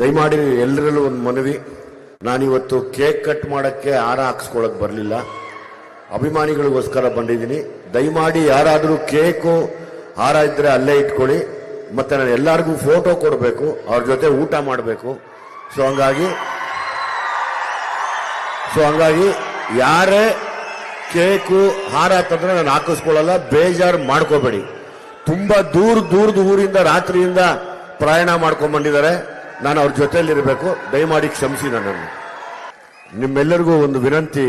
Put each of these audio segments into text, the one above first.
ದಯಮಾಡಿ ಎಲ್ಲರಲ್ಲೂ ಒಂದು ಮನವಿ, ನಾನಿವತ್ತು ಕೇಕ್ ಕಟ್ ಮಾಡೋಕ್ಕೆ ಹಾರ ಹಾಕ್ಸ್ಕೊಳಕ್ ಬರಲಿಲ್ಲ, ಅಭಿಮಾನಿಗಳಿಗೋಸ್ಕರ ಬಂದಿದ್ದೀನಿ. ದಯಮಾಡಿ ಯಾರಾದರೂ ಕೇಕು ಹಾರ ಇದ್ರೆ ಅಲ್ಲೇ ಇಟ್ಕೊಳ್ಳಿ. ಮತ್ತೆ ನಾನು ಎಲ್ಲರಿಗೂ ಫೋಟೋ ಕೊಡಬೇಕು, ಅವ್ರ ಜೊತೆ ಊಟ ಮಾಡಬೇಕು. ಸೊ ಹಂಗಾಗಿ ಯಾರೇ ಕೇಕು ಹಾರ ತಂದ್ರೆ ನಾನು ಹಾಕಿಸ್ಕೊಳ್ಳಲ್ಲ, ಬೇಜಾರು ಮಾಡ್ಕೋಬೇಡಿ. ತುಂಬಾ ದೂರದ ಊರಿಂದ ರಾತ್ರಿಯಿಂದ ಪ್ರಯಾಣ ಮಾಡ್ಕೊಂಡ್ ಬಂದಿದ್ದಾರೆ, ನಾನು ಅವ್ರ ಜೊತೆಯಲ್ಲಿರಬೇಕು. ದಯಮಾಡಿ ಕ್ಷಮಿಸಿ ನನ್ನನ್ನು. ನಿಮ್ಮೆಲ್ಲರಿಗೂ ಒಂದು ವಿನಂತಿ,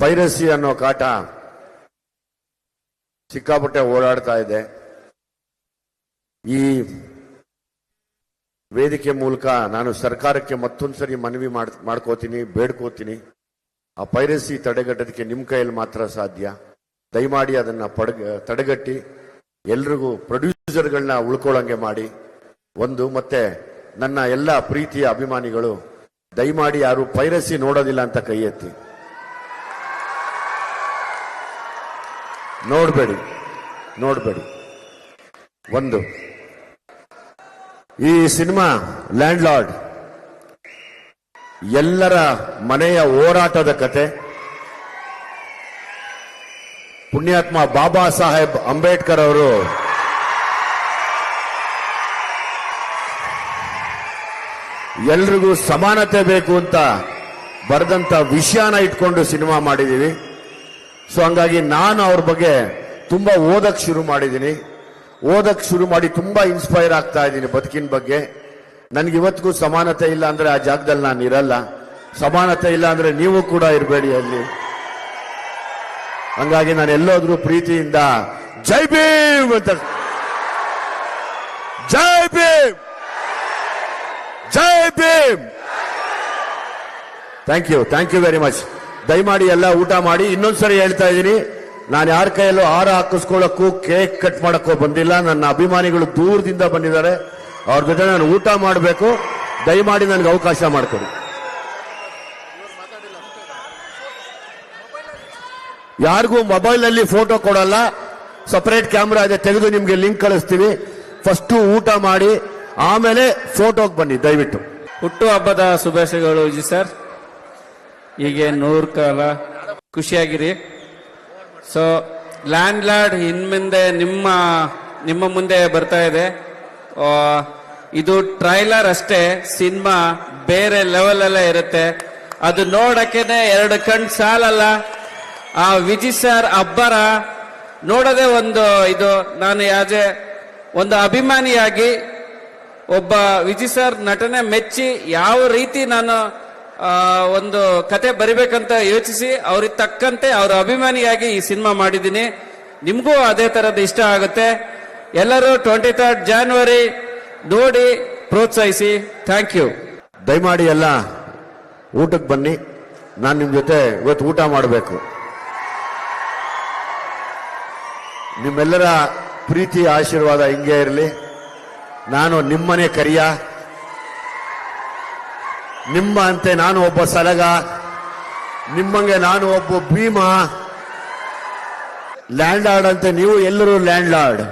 ಪೈರಸಿ ಅನ್ನೋ ಕಾಟ ಸಿಕ್ಕಾಪಟ್ಟೆ ಓಡಾಡ್ತಾ ಇದೆ. ಈ ವೇದಿಕೆ ಮೂಲಕ ನಾನು ಸರ್ಕಾರಕ್ಕೆ ಮತ್ತೊಂದ್ಸರಿ ಮನವಿ ಮಾಡ್ಕೋತೀನಿ, ಬೇಡ್ಕೋತೀನಿ. ಆ ಪೈರಸಿ ತಡೆಗಟ್ಟೋದಕ್ಕೆ ನಿಮ್ಮ ಕೈಯಲ್ಲಿ ಮಾತ್ರ ಸಾಧ್ಯ. ದಯಮಾಡಿ ಅದನ್ನ ತಡೆಗಟ್ಟಿ ಎಲ್ರಿಗೂ ಪ್ರೊಡ್ಯೂಸರ್ಗಳನ್ನ ಉಳ್ಕೊಳ್ಳಂಗೆ ಮಾಡಿ. ಮತ್ತೆ ನನ್ನ ಎಲ್ಲ ಪ್ರೀತಿಯ ಅಭಿಮಾನಿಗಳು ದಯಮಾಡಿ ಯಾರು ಪೈರಸಿ ನೋಡೋದಿಲ್ಲ ಅಂತ ಕೈ ಎತ್ತಿ. ನೋಡ್ಬೇಡಿ. ಈ ಸಿನಿಮಾ ಲ್ಯಾಂಡ್ ಲಾರ್ಡ್ ಎಲ್ಲರ ಮನೆಯ ಹೋರಾಟದ ಕತೆ. ಪುಣ್ಯಾತ್ಮ ಬಾಬಾ ಸಾಹೇಬ್ ಅಂಬೇಡ್ಕರ್ ಅವರು ಎಲ್ರಿಗೂ ಸಮಾನತೆ ಬೇಕು ಅಂತ ಬರೆದಂತ ವಿಷಯನ ಇಟ್ಕೊಂಡು ಸಿನಿಮಾ ಮಾಡಿದೀವಿ. ಸೊ ಹಂಗಾಗಿ ನಾನು ಅವ್ರ ಬಗ್ಗೆ ತುಂಬಾ ಓದಕ್ ಶುರು ಮಾಡಿ ತುಂಬಾ ಇನ್ಸ್ಪೈರ್ ಆಗ್ತಾ ಇದ್ದೀನಿ ಬದುಕಿನ ಬಗ್ಗೆ. ನನ್ಗೆ ಇವತ್ತಿಗೂ ಸಮಾನತೆ ಇಲ್ಲ ಅಂದ್ರೆ ಆ ಜಾಗದಲ್ಲಿ ನಾನು ಇರಲ್ಲ, ಸಮಾನತೆ ಇಲ್ಲ ಅಂದ್ರೆ ನೀವು ಕೂಡ ಇರಬೇಡಿ ಅಲ್ಲಿ. ಹಂಗಾಗಿ ನಾನು ಎಲ್ಲೋದ್ರೂ ಪ್ರೀತಿಯಿಂದ ಜೈ ಭೀಮ್ ಅಂತ, ಜೈ ಭೀಮ್, ಜೈ Bhim. Thank you very much. ದಯಮಾಡಿ ಎಲ್ಲ ಊಟ ಮಾಡಿ. ಇನ್ನೊಂದ್ಸರಿ ಹೇಳ್ತಾ ಇದ್ದೀನಿ, ನಾನು ಯಾರ ಕೈಯಲ್ಲೂ ಹಾರ ಹಾಕಿಸ್ಕೊಳ್ಳಕ್ಕೂ ಕೇಕ್ ಕಟ್ ಮಾಡಕ್ಕೂ ಬಂದಿಲ್ಲ. ನನ್ನ ಅಭಿಮಾನಿಗಳು ದೂರದಿಂದ ಬಂದಿದ್ದಾರೆ, ಅವ್ರ ಜೊತೆ ನಾನು ಊಟ ಮಾಡಬೇಕು. ದಯಮಾಡಿ ನನಗೆ ಅವಕಾಶ ಮಾಡಿಕೊಡಿ. ಯಾರಿಗೂ ಮೊಬೈಲ್ ಫೋಟೋ ಕೊಡಲ್ಲ, ಸಪರೇಟ್ ಕ್ಯಾಮ್ರಾ ಇದೆ, ತೆಗೆದು ನಿಮ್ಗೆ ಲಿಂಕ್ ಕಳಿಸ್ತೀವಿ. ಫಸ್ಟ್ ಊಟ ಮಾಡಿ ಆಮೇಲೆ ಫೋಟೋಗೆ ಬನ್ನಿ ದಯವಿಟ್ಟು. ಹುಟ್ಟು ಹಬ್ಬದ ಶುಭಾಶಯಗಳು ಜಿ ಸರ್. ಹೀಗೆ 100 ಕಾಲ ಖುಷಿಯಾಗಿರಿ. ಸೊ ಲ್ಯಾಂಡ್ ಲಾರ್ಡ್ ಇನ್ಮುಂದೆ ನಿಮ್ಮ ಮುಂದೆ ಬರ್ತಾ ಇದೆ. ಇದು ಟ್ರೈಲರ್ ಅಷ್ಟೇ, ಸಿನಿಮಾ ಬೇರೆ ಲೆವೆಲ್ ಅಲ್ಲೇ ಇರುತ್ತೆ. ಅದು ನೋಡಕ್ಕೇನೆ 2 ಕಣ್ ಸಾಲಲ್ಲ. ಆ ವಿಜಯ್ ಸರ್ ಅಬ್ಬರ ನೋಡೋದೇ ಇದು. ನಾನು ಒಂದು ಅಭಿಮಾನಿಯಾಗಿ ಒಬ್ಬ ವಿಜಯ್ ಸರ್ ನಟನೆ ಮೆಚ್ಚಿ ಯಾವ ರೀತಿ ನಾನು ಒಂದು ಕತೆ ಬರಿಬೇಕಂತ ಯೋಚಿಸಿ ಅವ್ರಿಗೆ ತಕ್ಕಂತೆ ಅವರ ಅಭಿಮಾನಿಯಾಗಿ ಈ ಸಿನಿಮಾ ಮಾಡಿದ್ದೀನಿ. ನಿಮ್ಗೂ ಅದೇ ತರದ್ದು ಇಷ್ಟ ಆಗುತ್ತೆ. ಎಲ್ಲರೂ 23 ಜಾನ್ವರಿ ನೋಡಿ ಪ್ರೋತ್ಸಾಹಿಸಿ. Thank you. ದಯಮಾಡಿ ಎಲ್ಲ ಊಟಕ್ಕೆ ಬನ್ನಿ. ನಾನು ನಿಮ್ ಜೊತೆ ಇವತ್ತು ಊಟ ಮಾಡಬೇಕು. ನಿಮ್ಮೆಲ್ಲರ ಪ್ರೀತಿ ಆಶೀರ್ವಾದ ಹಿಂಗೆ ಇರಲಿ. ನಾನು ನಿಮ್ಮನೆ ಕರಿಯ, ನಿಮ್ಮ ಅಂತೆ ನಾನು ಒಬ್ಬ ಸಲಗ, ನಿಮ್ಮಂಗೆ ನಾನು ಒಬ್ಬ ಭೀಮ. ಲ್ಯಾಂಡ್ ಲಾರ್ಡ್ ಅಂತೆ ನೀವು ಎಲ್ಲರೂ ಲ್ಯಾಂಡ್ ಲಾರ್ಡ್.